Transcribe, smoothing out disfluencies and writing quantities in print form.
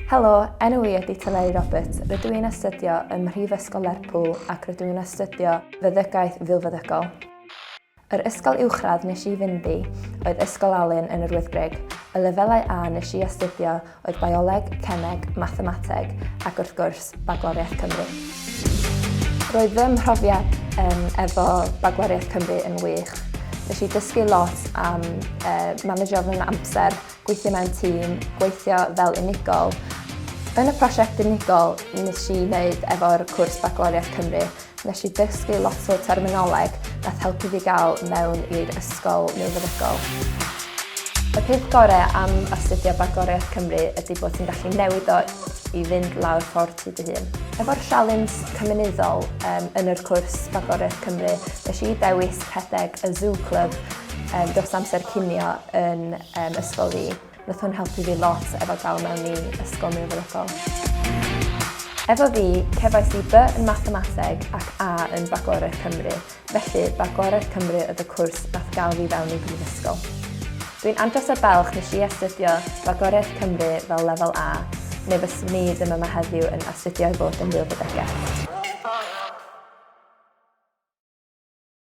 Helo, enw I ydy Teleri Roberts. Rydw i'n astudio ym Mhrifysgol Lerpwl ac rydw i'n astudio feddygaeth filfeddygol. Yr ysgol uwchradd nes I fynd I oedd Ysgol Alun yn yr Wyddgrug. Y lefelau A nes I astudio oedd bioleg, cemeg, mathemateg ac wrth gwrs Bagloriaeth Cymru. Roedd fy mhrofiad efo Bagloriaeth Cymru yn wych. Nes I dysgu lot am manegio fy amser, gweithio mewn tîm, gweithio fel unigol. Yn y prosiect unigol nes I wneud efo'r cwrs Bagloriaeth Cymru, nes I dysgu lot o terminoleg nath helpu fi gael mewn i'r ysgol milfeddygol. Y peth gorau am astudio Bagloriaeth Cymru ydy bod ti'n gallu newid o I fynd lawr ffordd ti dy hun. Efo'r sialens cymunedol yn yr cwrs Bagloriaeth Cymru, nes I dewis rhedeg y Zoo Club dros amser cinio yn ysgol fi. Nath hwn helpu fi lot efo gael mewn I ysgol milfeddygol. Efo fi, cefais I B yn mathemateg ac A yn Bagloriaeth Cymru, felly Bagloriaeth Cymru oedd y cwrs nath gael fi fewn I brifysgol. Dwi'n andros o belch nes I astudio Bagloriaeth Cymru fel lefel A, neu fyswn I ddim yma heddiw yn astudio I fod yn filfeddygaeth.